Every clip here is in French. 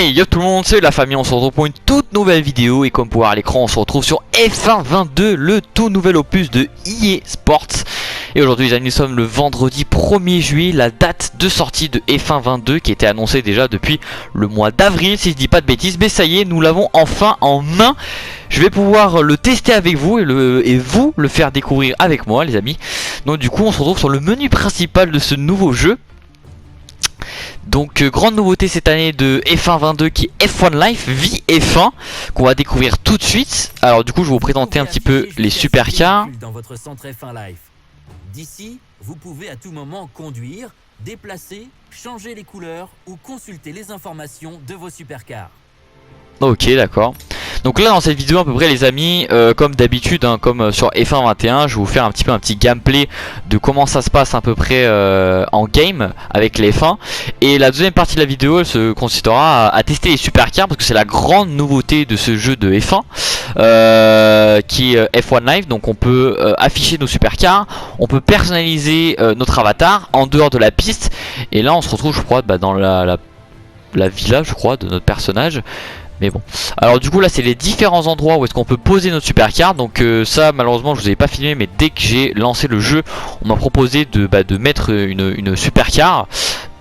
Hey yo tout le monde, c'est la famille, on se retrouve pour une toute nouvelle vidéo. Et comme pour voir à l'écran, on se retrouve sur F1 22, le tout nouvel opus de EA Sports. Et aujourd'hui les amis, nous sommes le vendredi 1er juillet, la date de sortie de F1 22 qui était annoncée déjà depuis le mois d'avril si je dis pas de bêtises. Mais ça y est, nous l'avons enfin en main. Je vais pouvoir le tester avec vous et vous le faire découvrir avec moi les amis. Donc du coup on se retrouve sur le menu principal de ce nouveau jeu. Donc grande nouveauté cette année de F1 22 qui est F1 Life F1 qu'on va découvrir tout de suite. Alors du coup je vais vous présenter un petit peu les supercars. Dans votre centre F1 Life. D'ici, vous pouvez à tout moment conduire, déplacer, changer les couleurs ou consulter les informations de vos supercars. Ok, d'accord. Donc là dans cette vidéo à peu près les amis, comme d'habitude, hein, comme sur F1 21, je vais vous faire un petit gameplay de comment ça se passe à peu près en game avec les F1. Et la deuxième partie de la vidéo elle se consistera à tester les supercars parce que c'est la grande nouveauté de ce jeu de F1 qui est F1 Live. Donc on peut afficher nos supercars, on peut personnaliser notre avatar en dehors de la piste. Et là on se retrouve je crois dans la villa je crois de notre personnage. Mais bon, alors du coup là c'est les différents endroits où est-ce qu'on peut poser notre supercar. Donc ça malheureusement je vous avais pas filmé, mais dès que j'ai lancé le jeu on m'a proposé de mettre une supercar.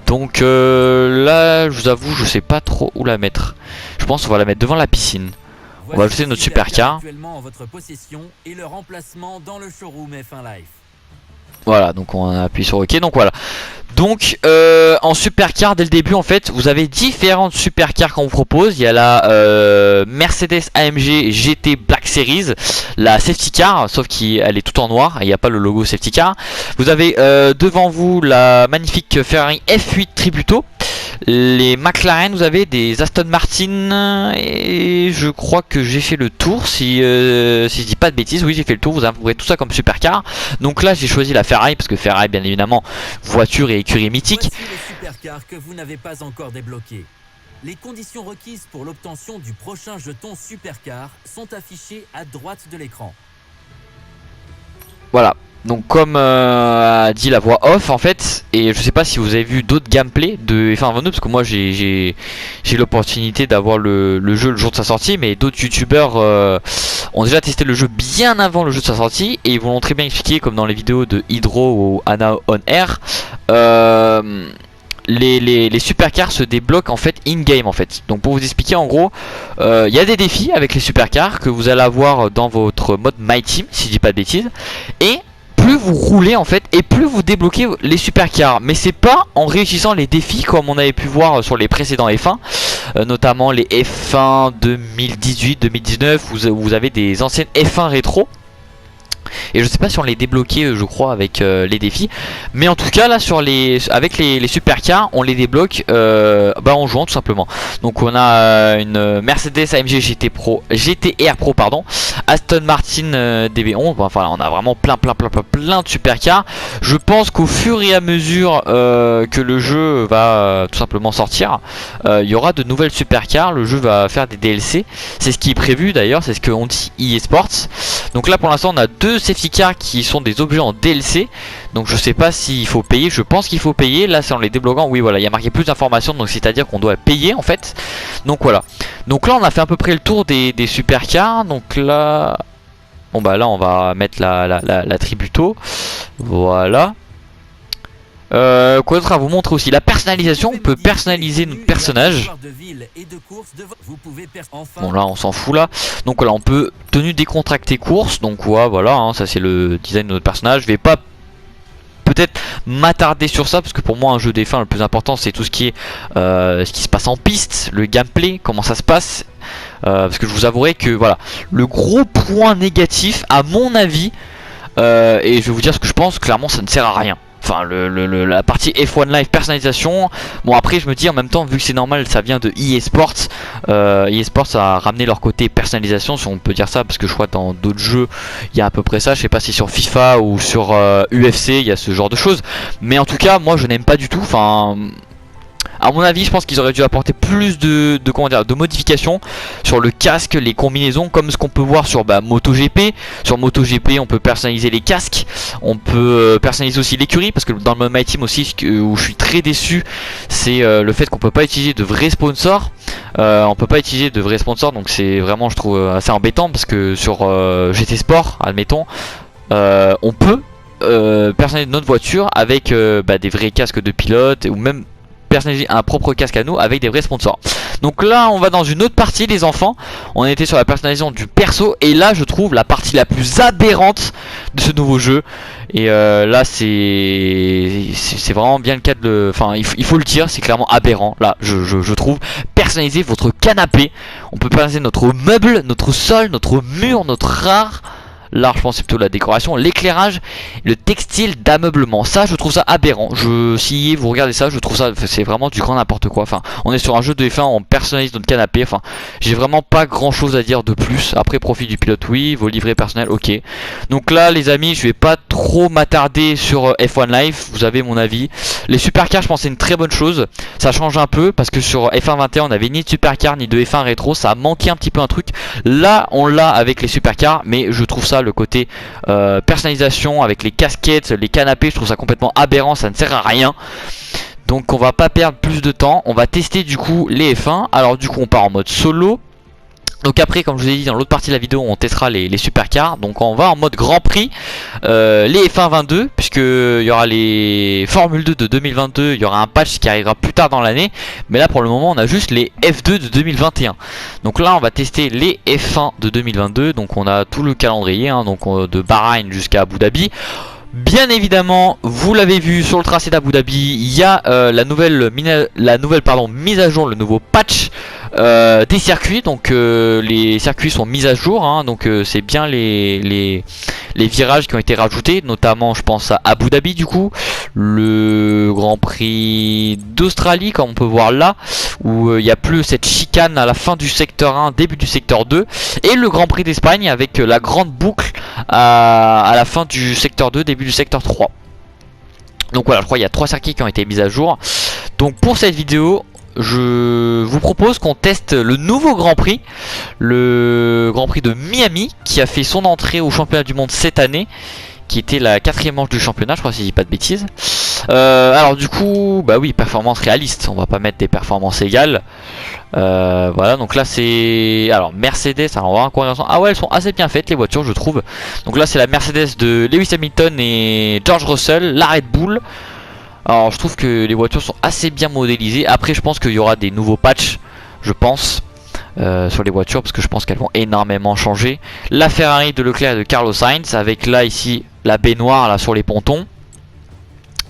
Donc là je vous avoue je sais pas trop où la mettre. Je pense qu'on va la mettre devant la piscine. On va ajouter notre supercar. Actuellement en votre possession et leur emplacement dans le showroom F1 Life. Voilà, donc on appuie sur OK. Donc voilà. Donc en supercar dès le début en fait vous avez différentes supercars qu'on vous propose. Il y a la Mercedes AMG GT Black Series, la safety car, sauf qu'elle est tout en noir et il n'y a pas le logo safety car. Vous avez devant vous la magnifique Ferrari F8 Tributo. Les McLaren, vous avez des Aston Martin et je crois que j'ai fait le tour si je dis pas de bêtises. Oui j'ai fait le tour, vous avez tout ça comme supercar. Donc là j'ai choisi la Ferrari parce que Ferrari bien évidemment voiture et écurie mythique. Voici le supercar que vous n'avez pas encore débloqué. Les conditions requises pour l'obtention du prochain jeton supercar sont affichées à droite de l'écran. Voilà. Donc comme a dit la voix off en fait, et je sais pas si vous avez vu d'autres gameplays de F1 22 parce que moi j'ai l'opportunité d'avoir le jeu le jour de sa sortie, mais d'autres youtubeurs ont déjà testé le jeu bien avant le jeu de sa sortie et ils vous l'ont très bien expliqué comme dans les vidéos de Hydro ou Anna on Air. Les supercars se débloquent en fait in-game en fait. Donc pour vous expliquer en gros, il y a des défis avec les supercars que vous allez avoir dans votre mode My Team si je dis pas de bêtises. Et plus vous roulez en fait et plus vous débloquez les supercars. Mais c'est pas en réussissant les défis comme on avait pu voir sur les précédents F1, notamment les F1 2018, 2019, vous avez des anciennes F1 rétro. Et je sais pas si on les débloquait je crois avec les défis. Mais en tout cas là avec les supercars on les débloque en jouant tout simplement. Donc on a une Mercedes AMG GTR Pro pardon, Aston Martin DB11. Enfin on a vraiment plein de supercars. Je pense qu'au fur et à mesure que le jeu va tout simplement sortir, il y aura de nouvelles supercars. Le jeu va faire des DLC. C'est ce qui est prévu d'ailleurs, c'est ce qu'on dit EA Sports. Donc là pour l'instant on a deux safety cars qui sont des objets en DLC. Donc je sais pas s'il faut payer, je pense qu'il faut payer. Là c'est en les débloquant, oui voilà il y a marqué plus d'informations. Donc c'est à dire qu'on doit payer en fait. Donc voilà. Donc là on a fait à peu près le tour des supercars. Donc là bon bah là on va mettre la Tributo. Voilà. Quoi d'autre à vous montrer aussi, la personnalisation, on peut personnaliser notre personnage. Bon là on s'en fout là. Donc voilà on peut tenue décontractée course. Donc voilà hein, ça c'est le design de notre personnage. Je vais pas peut-être m'attarder sur ça parce que pour moi un jeu F1 le plus important c'est tout ce qui est ce qui se passe en piste, le gameplay, comment ça se passe. Parce que je vous avouerai que voilà le gros point négatif à mon avis et je vais vous dire ce que je pense, clairement ça ne sert à rien. Enfin la partie F1 Live personnalisation. Bon après je me dis en même temps vu que c'est normal ça vient de EA Sports. EA Sports a ramené leur côté personnalisation si on peut dire ça. Parce que je crois dans d'autres jeux il y a à peu près ça. Je sais pas si sur FIFA ou sur UFC il y a ce genre de choses. Mais en tout cas moi je n'aime pas du tout. Enfin À mon avis, je pense qu'ils auraient dû apporter plus comment dire, de modifications sur le casque, les combinaisons, comme ce qu'on peut voir sur MotoGP. Sur MotoGP, on peut personnaliser les casques, on peut personnaliser aussi l'écurie, parce que dans le mode My Team aussi, où je suis très déçu, c'est le fait qu'on peut pas utiliser de vrais sponsors. On peut pas utiliser de vrais sponsors, donc c'est vraiment, je trouve, assez embêtant, parce que sur GT Sport, admettons, on peut personnaliser notre voiture avec des vrais casques de pilote, ou même personnaliser un propre casque à nous avec des vrais sponsors. Donc là on va dans une autre partie, les enfants. On était sur la personnalisation du perso, et là je trouve la partie la plus aberrante de ce nouveau jeu. Et là c'est vraiment bien le cas de enfin il faut le dire, c'est clairement aberrant. Là je trouve personnaliser votre canapé. On peut personnaliser notre meuble, notre sol, notre mur, notre art. Là je pense c'est plutôt la décoration, l'éclairage, le textile d'ameublement. Ça je trouve ça aberrant. Si vous regardez ça, je trouve ça, c'est vraiment du grand n'importe quoi. Enfin, on est sur un jeu de F1, on personnalise notre canapé. Enfin, j'ai vraiment pas grand chose à dire de plus. Après, profit du pilote, oui, vos livrets personnels, ok. Donc là les amis, je vais pas trop m'attarder sur F1 Live, vous avez mon avis. Les supercars, je pense c'est une très bonne chose. Ça change un peu, parce que sur F1 21 on avait ni de supercar ni de F1 rétro, ça a manqué un petit peu un truc. Là on l'a avec les supercars, mais je trouve ça, le côté personnalisation avec les casquettes, les canapés, je trouve ça complètement aberrant, ça ne sert à rien. Donc on va pas perdre plus de temps, on va tester du coup les F1. Alors du coup on part en mode solo. Donc après, comme je vous ai dit dans l'autre partie de la vidéo, on testera les supercars. Donc on va en mode Grand Prix, les F1 22, puisque il y aura les Formule 2 de 2022, il y aura un patch qui arrivera plus tard dans l'année. Mais là pour le moment on a juste les F2 de 2021. Donc là on va tester les F1 de 2022. Donc on a tout le calendrier, hein, donc de Bahreïn jusqu'à Abu Dhabi. Bien évidemment, vous l'avez vu sur le tracé d'Abu Dhabi, il y a la nouvelle mise à jour, le nouveau patch des circuits. Donc les circuits sont mis à jour, hein, donc c'est bien les virages qui ont été rajoutés, notamment je pense à Abu Dhabi du coup, le Grand Prix d'Australie comme on peut voir là, où il n'y a plus cette chicane à la fin du secteur 1, début du secteur 2, et le Grand Prix d'Espagne avec la grande boucle à la fin du secteur 2, début du secteur 3. Donc voilà, je crois qu'il y a 3 circuits qui ont été mis à jour. Donc pour cette vidéo, je vous propose qu'on teste le nouveau Grand Prix, le Grand Prix de Miami, qui a fait son entrée au championnat du monde cette année, qui était la 4ème manche du championnat, je crois, si je dis pas de bêtises. Alors du coup, bah oui, performance réaliste, on va pas mettre des performances égales. Voilà, donc là c'est, alors Mercedes, alors on va voir un. Ah ouais, elles sont assez bien faites les voitures, je trouve. Donc là c'est la Mercedes de Lewis Hamilton et George Russell, la Red Bull. Alors je trouve que les voitures sont assez bien modélisées. Après je pense qu'il y aura des nouveaux patchs, je pense, sur les voitures, parce que je pense qu'elles vont énormément changer. La Ferrari de Leclerc et de Carlos Sainz, avec là ici la baignoire là sur les pontons.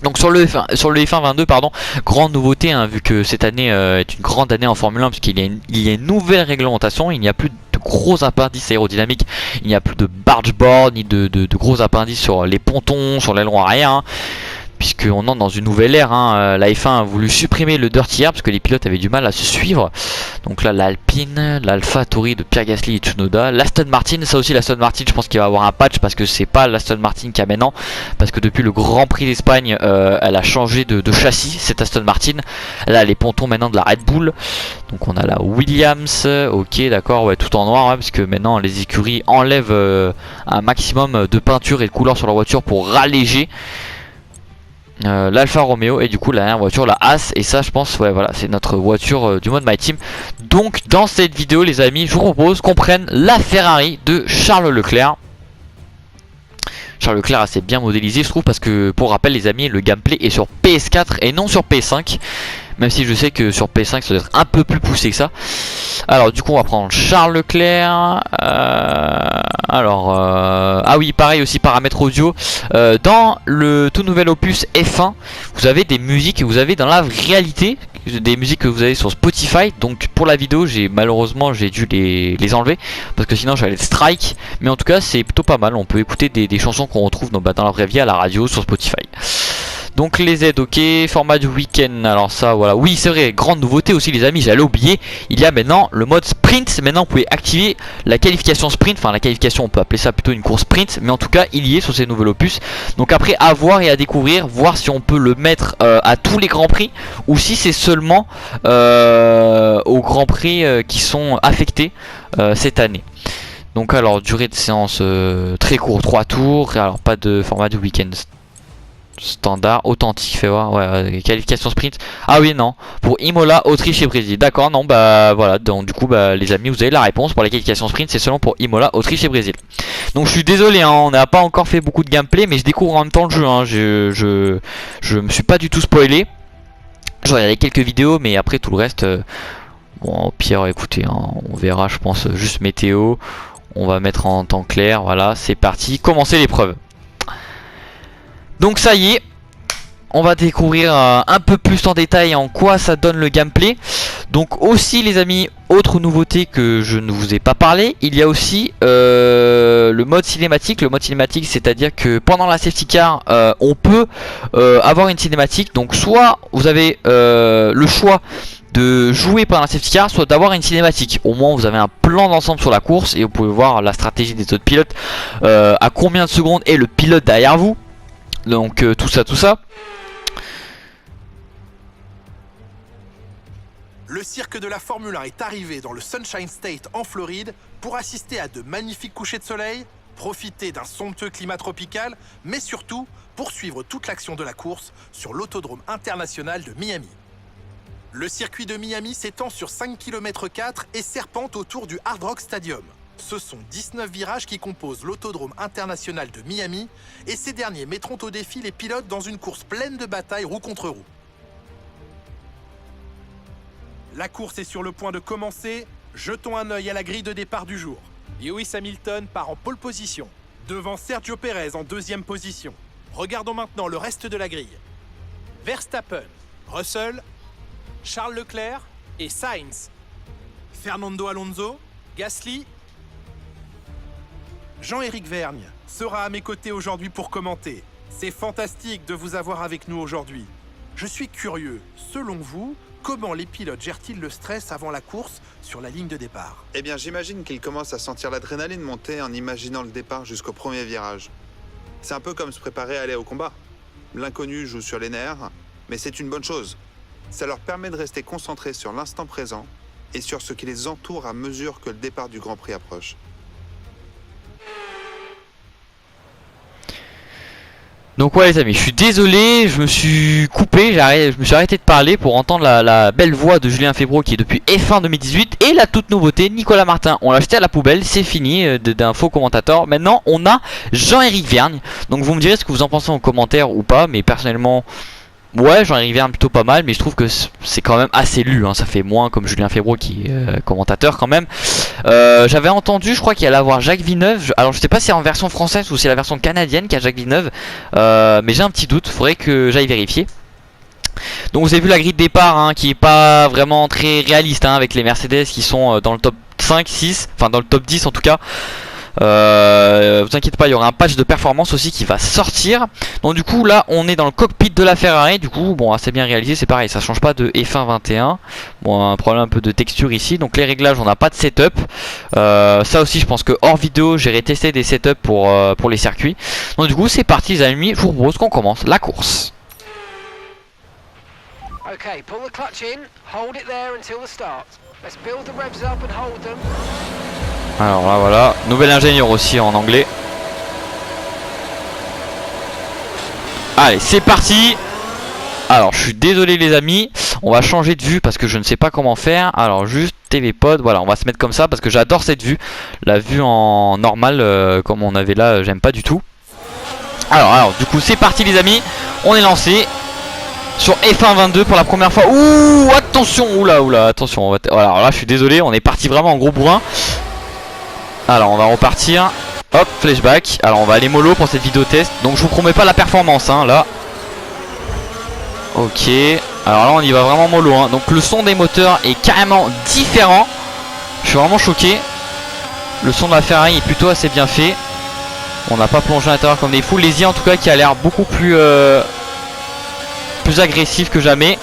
Donc sur le F1 22, pardon, grande nouveauté, hein, vu que cette année est une grande année en Formule 1, puisqu'il y a une nouvelle réglementation. Il n'y a plus de gros appendices aérodynamiques, il n'y a plus de bargeboard ni de gros appendices sur les pontons, sur l'aileron arrière, hein, puisqu'on entre dans une nouvelle ère, hein. La F1 a voulu supprimer le dirty air parce que les pilotes avaient du mal à se suivre. Donc là l'Alpine, l'AlphaTauri de Pierre Gasly et Tsunoda, l'Aston Martin, ça aussi l'Aston Martin, je pense qu'il va avoir un patch, parce que c'est pas l'Aston Martin qu'il y a maintenant, parce que depuis le Grand Prix d'Espagne, elle a changé de châssis, cette Aston Martin. Elle a les pontons maintenant de la Red Bull. Donc on a la Williams, ok d'accord, ouais, tout en noir, ouais, parce que maintenant les écuries enlèvent un maximum de peinture et de couleur sur leur voiture pour ralléger. L'Alfa Romeo, et du coup la dernière voiture, la Haas, et ça je pense, ouais voilà, c'est notre voiture du mode My Team. Donc dans cette vidéo les amis, je vous propose qu'on prenne la Ferrari de Charles Leclerc. Charles Leclerc assez bien modélisé je trouve, parce que pour rappel les amis, le gameplay est sur PS4 et non sur PS5, même si je sais que sur PS5 ça doit être un peu plus poussé que ça. Alors du coup on va prendre Charles Leclerc. Ah oui, pareil aussi, paramètres audio. Dans le tout nouvel opus F1, vous avez des musiques que vous avez dans la réalité, des musiques que vous avez sur Spotify. Donc pour la vidéo malheureusement j'ai dû les enlever, parce que sinon j'allais strike. Mais en tout cas c'est plutôt pas mal, on peut écouter des chansons qu'on retrouve dans la vraie vie à la radio sur Spotify. Donc les aides, ok, format du week-end, alors ça voilà, oui c'est vrai, grande nouveauté aussi les amis, j'allais oublier, il y a maintenant le mode sprint, maintenant vous pouvez activer la qualification sprint, enfin la qualification on peut appeler ça plutôt une course sprint, mais en tout cas il y est sur ces nouveaux opus. Donc après à voir et à découvrir, voir si on peut le mettre à tous les grands prix, ou si c'est seulement aux grands prix qui sont affectés cette année. Donc alors durée de séance très court, 3 tours, alors pas de format du week-end standard, authentique, fais voir, ouais, qualification sprint. Ah oui non, pour Imola, Autriche et Brésil. D'accord, non bah voilà, donc du coup bah les amis vous avez la réponse, pour la qualification sprint c'est seulement pour Imola, Autriche et Brésil. Donc je suis désolé hein, on n'a pas encore fait beaucoup de gameplay, mais je découvre en même temps le jeu hein. Je me suis pas du tout spoilé. J'ai regardé quelques vidéos mais après tout le reste bon au pire écoutez hein, on verra je pense juste météo. On va mettre en temps clair, voilà c'est parti, commencer l'épreuve. Donc ça y est, on va découvrir un peu plus en détail en quoi ça donne le gameplay. Donc aussi les amis, autre nouveauté que je ne vous ai pas parlé, il y a aussi le mode cinématique. Le mode cinématique c'est à dire que pendant la safety car on peut avoir une cinématique. Donc soit vous avez le choix de jouer pendant la safety car, soit d'avoir une cinématique. Au moins vous avez un plan d'ensemble sur la course et vous pouvez voir la stratégie des autres pilotes, à combien de secondes est le pilote derrière vous. Donc tout ça. Le cirque de la Formule 1 est arrivé dans le Sunshine State en Floride pour assister à de magnifiques couchers de soleil, profiter d'un somptueux climat tropical, mais surtout pour suivre toute l'action de la course sur l'autodrome international de Miami. Le circuit de Miami s'étend sur 5 km 4 et serpente autour du Hard Rock Stadium. Ce sont 19 virages qui composent l'autodrome international de Miami et ces derniers mettront au défi les pilotes dans une course pleine de batailles roue contre roue. La course est sur le point de commencer. Jetons un œil à la grille de départ du jour. Lewis Hamilton part en pole position, devant Sergio Pérez en deuxième position. Regardons maintenant le reste de la grille. Verstappen, Russell, Charles Leclerc et Sainz. Fernando Alonso, Gasly, Jean-Éric Vergne sera à mes côtés aujourd'hui pour commenter. C'est fantastique de vous avoir avec nous aujourd'hui. Je suis curieux, selon vous, comment les pilotes gèrent-ils le stress avant la course sur la ligne de départ? Eh bien, j'imagine qu'ils commencent à sentir l'adrénaline monter en imaginant le départ jusqu'au premier virage. C'est un peu comme se préparer à aller au combat. L'inconnu joue sur les nerfs, mais c'est une bonne chose. Ça leur permet de rester concentrés sur l'instant présent et sur ce qui les entoure à mesure que le départ du Grand Prix approche. Donc ouais les amis, je suis désolé, je me suis coupé, je me suis arrêté de parler pour entendre la belle voix de Julien Febvre qui est depuis F1 2018. Et la toute nouveauté, Nicolas Martin, on l'a jeté à la poubelle, c'est fini d'un faux commentateur. Maintenant on a Jean-Éric Vergne. Donc vous me direz ce que vous en pensez en commentaire ou pas, mais personnellement... ouais, Jean-Éric Vergne plutôt pas mal, mais je trouve que c'est quand même assez lu, hein. Ça fait moins comme Julien Febvre qui est commentateur quand même. J'avais entendu, je crois qu'il allait avoir Jacques Villeneuve. Alors je sais pas si c'est en version française ou si c'est la version canadienne qui a Jacques Villeneuve, mais j'ai un petit doute, faudrait que j'aille vérifier. Donc vous avez vu la grille de départ hein, qui est pas vraiment très réaliste hein, avec les Mercedes qui sont dans le top 5, 6, enfin dans le top 10 en tout cas. Vous inquiétez pas, il y aura un patch de performance aussi qui va sortir. Donc du coup là on est dans le cockpit de la Ferrari. Du coup bon assez bien réalisé, c'est pareil, ça change pas de F1 21. Bon un problème un peu de texture ici. Donc les réglages on n'a pas de setup. Ça aussi je pense que hors vidéo j'irai tester des setups pour les circuits. Donc du coup c'est parti les amis, je vous propose qu'on commence la course. Okay, pull the clutch in, hold it there until the start. Let's build the revs up and hold them. Alors là voilà, nouvel ingénieur aussi en anglais. Allez c'est parti. Alors je suis désolé les amis, on va changer de vue parce que je ne sais pas comment faire. Alors juste TV Pod, voilà on va se mettre comme ça parce que j'adore cette vue. La vue en normal comme on avait là j'aime pas du tout. Alors du coup c'est parti les amis, on est lancé sur F1 22 pour la première fois. Ouh attention, oula attention voilà, alors là je suis désolé, on est parti vraiment en gros bourrin. Alors on va repartir. Hop, flashback. Alors on va aller mollo pour cette vidéo test. Donc je vous promets pas la performance hein, là. Ok. Alors là on y va vraiment mollo hein. Donc le son des moteurs est carrément différent. Je suis vraiment choqué. Le son de la Ferrari est plutôt assez bien fait. On n'a pas plongé à l'intérieur comme des fous. Les en tout cas qui a l'air beaucoup plus plus agressif que jamais.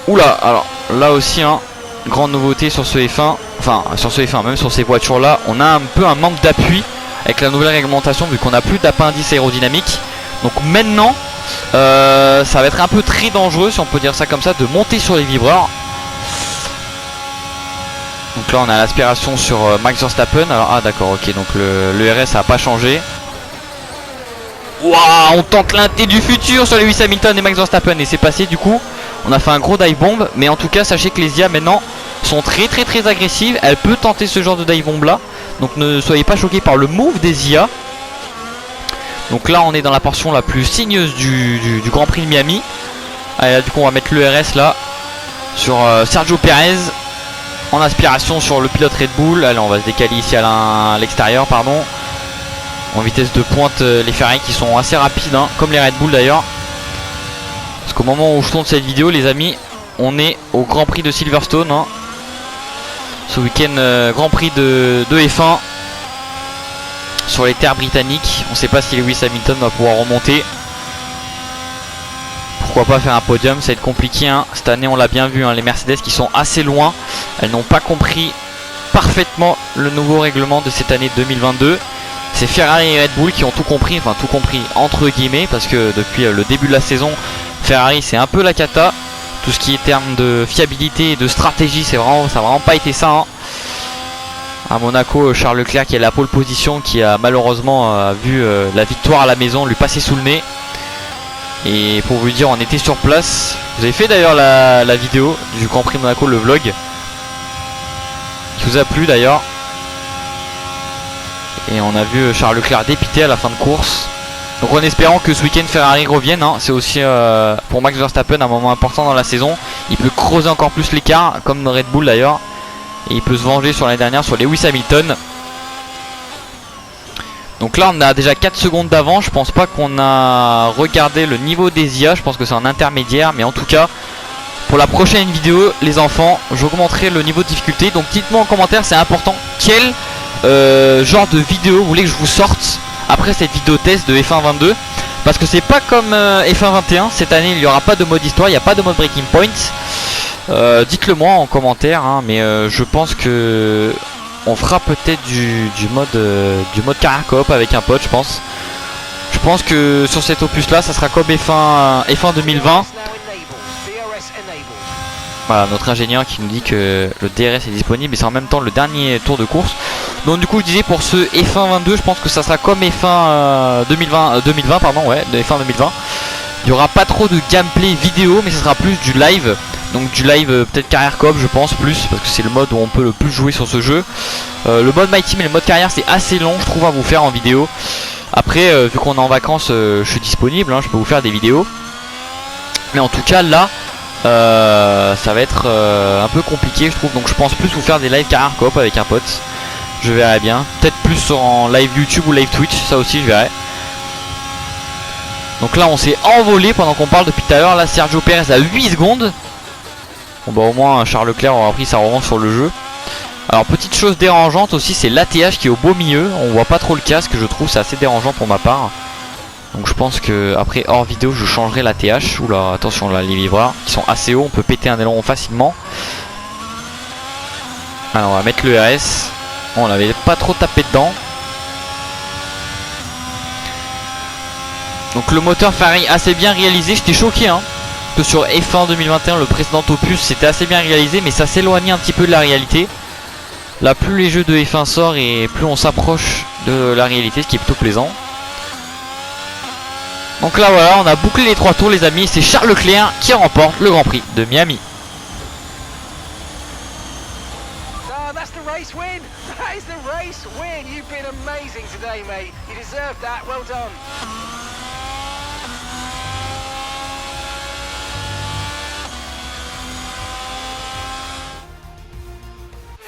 Oula, alors là aussi, hein, grande nouveauté sur ce F1. Enfin, sur ce F1, même sur ces voitures-là, on a un peu un manque d'appui avec la nouvelle réglementation vu qu'on n'a plus d'appendice aérodynamique. Donc maintenant, ça va être un peu très dangereux, si on peut dire ça comme ça, de monter sur les vibreurs. Donc là on a l'aspiration sur Max Verstappen. Alors ah d'accord, ok, donc le RS a pas changé. Waouh, on tente l'inté du futur sur les Lewis Hamilton et Max Verstappen et c'est passé du coup. On a fait un gros dive bomb, mais en tout cas sachez que les IA maintenant sont très agressives. Elle peut tenter ce genre de dive bomb là. Donc ne soyez pas choqués par le move des IA. Donc là on est dans la portion la plus sinueuse du Grand Prix de Miami. Allez, là, du coup on va mettre le RS là sur Sergio Perez en aspiration sur le pilote Red Bull. Allez, on va se décaler ici à l'extérieur, pardon. En vitesse de pointe, les Ferrari qui sont assez rapides, hein, comme les Red Bull d'ailleurs. Parce qu'au moment où je tourne cette vidéo, les amis, on est au Grand Prix de Silverstone, hein. Ce week-end, Grand Prix de F1 sur les terres britanniques. On ne sait pas si Lewis Hamilton va pouvoir remonter. Pourquoi pas faire un podium, ça va être compliqué, hein. Cette année on l'a bien vu, hein, les Mercedes qui sont assez loin. Elles n'ont pas compris parfaitement le nouveau règlement de cette année 2022. C'est Ferrari et Red Bull qui ont tout compris, enfin tout compris entre guillemets, parce que depuis le début de la saison, Ferrari c'est un peu la cata. Tout ce qui est terme de fiabilité et de stratégie, ça n'a vraiment pas été ça, hein. À Monaco, Charles Leclerc qui est à la pole position, qui a malheureusement vu la victoire à la maison lui passer sous le nez. Et pour vous dire, on était sur place. Vous avez fait d'ailleurs la vidéo du Grand Prix Monaco, le vlog, qui vous a plu d'ailleurs. Et on a vu Charles Leclerc dépité à la fin de course. Donc en espérant que ce week-end Ferrari revienne, hein. C'est aussi pour Max Verstappen un moment important dans la saison. Il peut creuser encore plus l'écart, comme Red Bull d'ailleurs. Et il peut se venger sur l'année dernière sur Lewis Hamilton. Donc là on a déjà 4 secondes d'avance. Je pense pas qu'on a regardé le niveau des IA. Je pense que c'est un intermédiaire. Mais en tout cas, pour la prochaine vidéo les enfants, j'augmenterai le niveau de difficulté. Donc dites-moi en commentaire, c'est important, quel genre de vidéo vous voulez que je vous sorte après cette vidéo test de F1 22. Parce que c'est pas comme F1 21. Cette année il n'y aura pas de mode histoire, il n'y a pas de mode breaking point. Dites-le moi en commentaire, hein. Mais je pense que on fera peut-être du mode carrière coop avec un pote, je pense. Je pense que sur cet opus là ça sera comme F1 2020. Voilà, notre ingénieur qui nous dit que le DRS est disponible et c'est en même temps le dernier tour de course. Donc du coup je disais, pour ce F1 22 je pense que ça sera comme F1 2020 pardon, ouais, de F1 2020. Il n'y aura pas trop de gameplay vidéo, mais ce sera plus du live. Donc du live peut-être carrière coop je pense, plus parce que c'est le mode où on peut le plus jouer sur ce jeu. Le mode My Team et le mode carrière c'est assez long je trouve à vous faire en vidéo. Après vu qu'on est en vacances je suis disponible, hein, je peux vous faire des vidéos. Mais en tout cas là ça va être un peu compliqué je trouve. Donc je pense plus vous faire des live carrière coop avec un pote. Je verrai bien. Peut-être plus en live YouTube ou live Twitch, ça aussi je verrai. Donc là on s'est envolé pendant qu'on parle depuis tout à l'heure. Là Sergio Perez à 8 secondes. Bon bah au moins Charles Leclerc aura pris sa revanche sur le jeu. Alors petite chose dérangeante aussi, c'est l'ATH qui est au beau milieu. On voit pas trop le casque, je trouve, c'est assez dérangeant pour ma part. Donc je pense que après hors vidéo je changerai l'ATH. Oula, attention là, les vibreurs qui sont assez hauts, on peut péter un aileron facilement. Alors on va mettre le RS. On l'avait pas trop tapé dedans. Donc le moteur Ferrari assez bien réalisé, j'étais choqué, hein, que sur F1 2021 le précédent opus c'était assez bien réalisé, mais ça s'éloignait un petit peu de la réalité. Là plus les jeux de F1 sortent et plus on s'approche de la réalité, ce qui est plutôt plaisant. Donc là voilà, on a bouclé les 3 tours les amis, c'est Charles Leclerc qui remporte le Grand Prix de Miami. That's the race win. That is the race win. You've been amazing today, mate. You deserve that. Well done.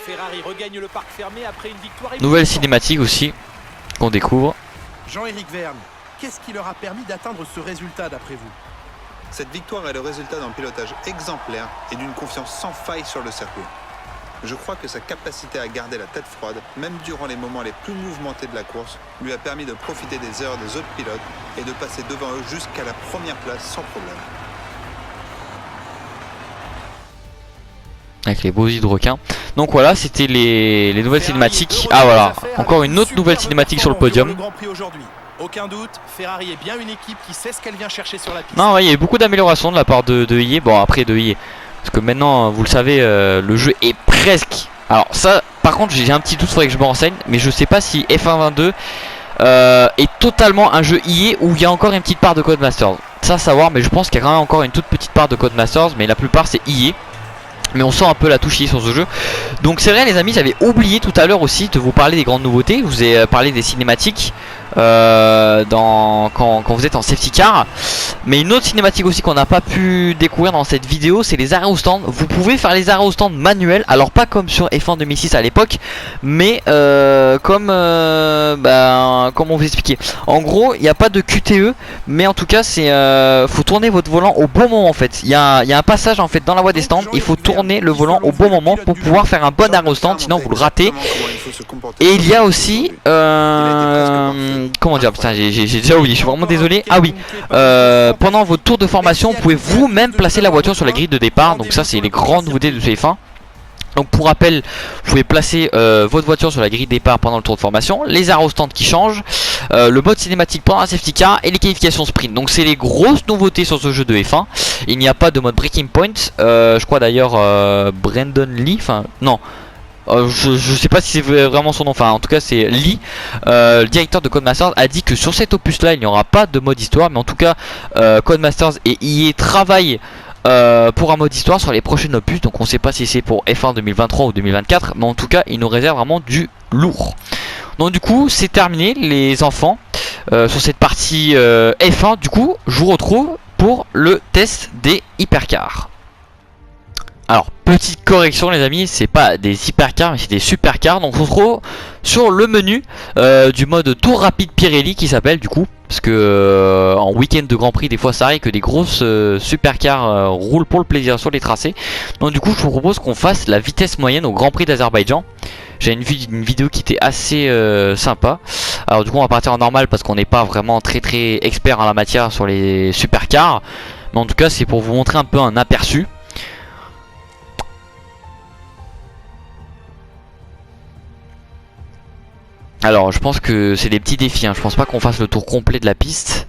Ferrari regagne le parc fermé après une victoire. Nouvelle cinématique aussi qu'on découvre. Jean-Éric Vergne, qu'est-ce qui leur a permis d'atteindre ce résultat d'après vous? Cette victoire est le résultat d'un pilotage exemplaire et d'une confiance sans faille sur le circuit. Je crois que sa capacité à garder la tête froide, même durant les moments les plus mouvementés de la course, lui a permis de profiter des heures des autres pilotes et de passer devant eux jusqu'à la première place sans problème. Avec les beaux hydroquins. Donc voilà, c'était les nouvelles cinématiques. Ah voilà, encore une autre nouvelle cinématique sur le podium. Grand Prix aujourd'hui. Aucun doute, Ferrari est bien une équipe qui sait ce qu'elle vient chercher sur la piste. Non, ouais, il y a eu beaucoup d'améliorations de la part de EA. Bon, après de EA, parce que maintenant, vous le savez, le jeu est presque... Alors ça, par contre, j'ai un petit doute, faudrait que je me renseigne. Mais je sais pas si F1 22 est totalement un jeu EA ou il y a encore une petite part de Codemasters. Ça à savoir, mais je pense qu'il y a quand même encore une toute petite part de Codemasters. Mais la plupart c'est EA. Mais on sent un peu la touche EA sur ce jeu. Donc c'est vrai les amis, j'avais oublié tout à l'heure aussi de vous parler des grandes nouveautés. Je vous ai parlé des cinématiques quand vous êtes en safety car. Mais une autre cinématique aussi qu'on n'a pas pu découvrir dans cette vidéo, c'est les arrêts au stand. Vous pouvez faire les arrêts au stand manuels. Alors pas comme sur F1 2006 à l'époque, mais comme comment vous expliquer. En gros il n'y a pas de QTE, mais en tout cas c'est faut tourner votre volant au bon moment en fait. Il y a un passage en fait dans la voie des stands. Il faut tourner le volant au bon moment pour pouvoir faire un bon arrêt au stand, sinon vous le ratez. Et il y a aussi comment dire, putain j'ai déjà oublié, je suis vraiment désolé. Ah oui, pendant votre tour de formation vous pouvez vous-même placer la voiture sur la grille de départ. Donc ça c'est les grandes nouveautés de ce F1. Donc pour rappel, vous pouvez placer votre voiture sur la grille de départ pendant le tour de formation, les arrêts au stand qui changent, le mode cinématique pendant la safety car et les qualifications sprint. Donc c'est les grosses nouveautés sur ce jeu de F1. Il n'y a pas de mode breaking point. Je crois d'ailleurs Brandon Lee, enfin non. Je sais pas si c'est vraiment son nom, enfin en tout cas c'est Lee, le directeur de Codemasters, a dit que sur cet opus là il n'y aura pas de mode histoire, mais en tout cas Codemasters et EA travaillent pour un mode histoire sur les prochains opus. Donc on sait pas si c'est pour F1 2023 ou 2024, mais en tout cas il nous réserve vraiment du lourd. Donc du coup c'est terminé les enfants sur cette partie F1. Du coup je vous retrouve pour le test des hypercars. Alors petite correction les amis, c'est pas des hypercars mais c'est des supercars. Donc on se retrouve sur le menu du mode tour rapide Pirelli qui s'appelle du coup, parce que en week-end de Grand Prix des fois ça arrive que des grosses supercars roulent pour le plaisir sur les tracés. Donc du coup je vous propose qu'on fasse la vitesse moyenne au Grand Prix d'Azerbaïdjan. J'ai une vidéo qui était assez sympa. Alors du coup on va partir en normal parce qu'on n'est pas vraiment très expert en la matière sur les supercars. Mais en tout cas c'est pour vous montrer un peu un aperçu. Alors je pense que c'est des petits défis, hein. Je pense pas qu'on fasse le tour complet de la piste.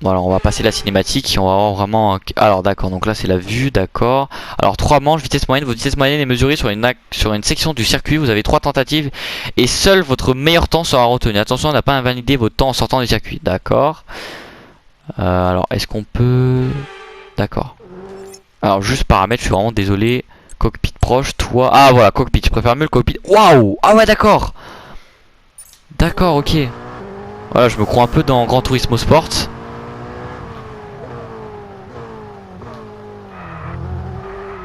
Bon alors on va passer la cinématique et on va avoir vraiment... Alors d'accord, donc là c'est la vue, d'accord. Alors 3 manches, vitesse moyenne. Votre vitesse moyenne est mesurée sur une section du circuit. Vous avez 3 tentatives et seul votre meilleur temps sera retenu. Attention à ne pas invalider votre temps en sortant du circuit. D'accord. Alors est-ce qu'on peut... D'accord. Alors juste paramètres, je suis vraiment désolé. Cockpit proche, toi... Ah voilà, cockpit, je préfère mieux le cockpit. Waouh. Ah ouais d'accord. D'accord, ok. Voilà, je me crois un peu dans Gran Turismo Sport.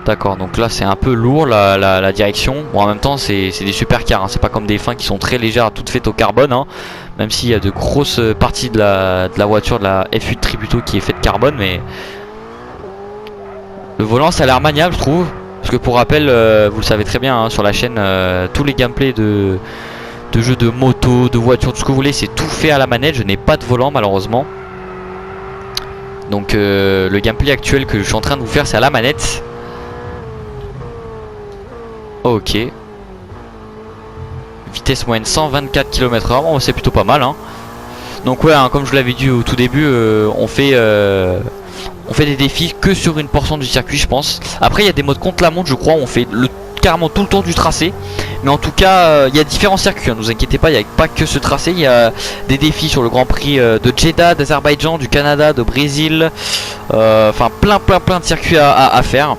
D'accord, donc là c'est un peu lourd la direction. Bon en même temps c'est des supercars, hein. C'est pas comme des F1 qui sont très légères, toutes faites au carbone, hein. Même s'il y a de grosses parties de la voiture, de la F8 Tributo qui est faite carbone. Mais le volant ça a l'air maniable je trouve. Parce que pour rappel, vous le savez très bien, hein, sur la chaîne, tous les gameplays de jeux de moto, de voiture, tout ce que vous voulez, c'est tout fait à la manette. Je n'ai pas de volant malheureusement. Donc le gameplay actuel que je suis en train de vous faire c'est à la manette. Ok. Vitesse moyenne 124 km/h, bon, c'est plutôt pas mal, hein. Donc ouais, hein, comme je vous l'avais dit au tout début, on fait des défis que sur une portion du circuit je pense. Après il y a des modes contre la montre je crois où on fait carrément tout le tour du tracé. Mais en tout cas il y a différents circuits, hein, ne vous inquiétez pas, il n'y a pas que ce tracé. Il y a des défis sur le Grand Prix de Jeddah, d'Azerbaïdjan, du Canada, de Brésil. Enfin plein de circuits à faire.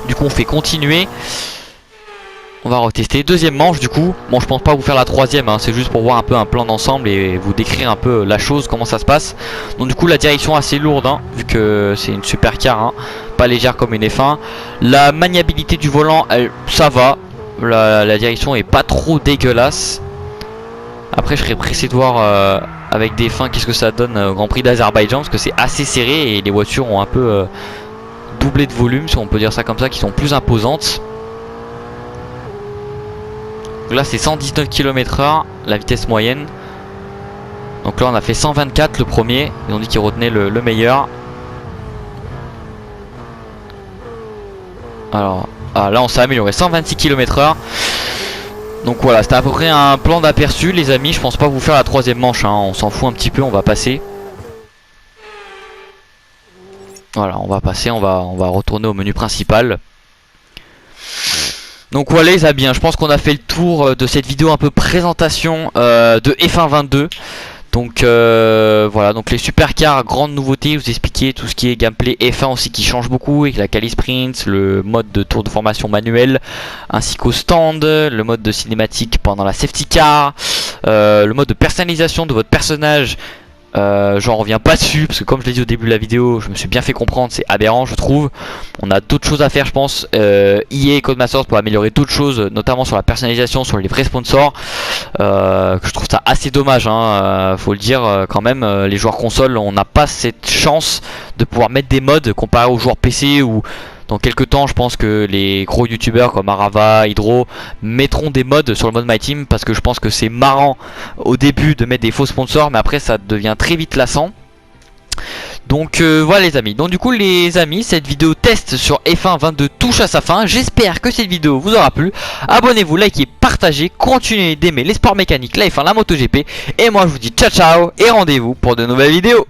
Du coup on fait continuer. On va retester. Deuxième manche du coup. Bon je pense pas vous faire la troisième, hein. C'est juste pour voir un peu un plan d'ensemble et vous décrire un peu la chose, comment ça se passe. Donc du coup la direction assez lourde, hein, vu que c'est une supercar, hein, pas légère comme une F1. La maniabilité du volant ça va. La direction est pas trop dégueulasse. Après je serais pressé de voir avec des F1 qu'est-ce que ça donne au Grand Prix d'Azerbaïdjan, parce que c'est assez serré et les voitures ont un peu doublé de volume, si on peut dire ça comme ça, qui sont plus imposantes. Donc là c'est 119 km/h la vitesse moyenne. Donc là on a fait 124 le premier. Ils ont dit qu'ils retenaient le meilleur. Alors là on s'est amélioré, 126 km/h. Donc voilà, c'était à peu près un plan d'aperçu les amis. Je pense pas vous faire la troisième manche hein. On s'en fout un petit peu, on va passer. Voilà, on va passer, on va retourner au menu principal. Donc voilà les amis, je pense qu'on a fait le tour de cette vidéo un peu présentation de F1 22. Donc voilà, donc les supercars, grande nouveauté, vous expliquer tout ce qui est gameplay F1 aussi qui change beaucoup, avec la quali sprint, le mode de tour de formation manuel, ainsi qu'au stand, le mode de cinématique pendant la safety car, le mode de personnalisation de votre personnage. J'en reviens pas dessus parce que comme je l'ai dit au début de la vidéo, je me suis bien fait comprendre, c'est aberrant je trouve. On a d'autres choses à faire je pense, EA et Codemasters pour améliorer d'autres choses, notamment sur la personnalisation, sur les vrais sponsors, que je trouve ça assez dommage hein, faut le dire quand même, les joueurs console on n'a pas cette chance de pouvoir mettre des mods comparé aux joueurs PC où dans quelques temps je pense que les gros youtubeurs comme Arava, Hydro mettront des mods sur le mode My Team, parce que je pense que c'est marrant au début de mettre des faux sponsors mais après ça devient très vite lassant. Donc voilà les amis, donc du coup les amis, cette vidéo test sur F1 22 touche à sa fin. J'espère que cette vidéo vous aura plu. Abonnez-vous, likez, partagez, continuez d'aimer les sports mécaniques, la F1, la MotoGP. Et moi je vous dis ciao ciao et rendez-vous pour de nouvelles vidéos.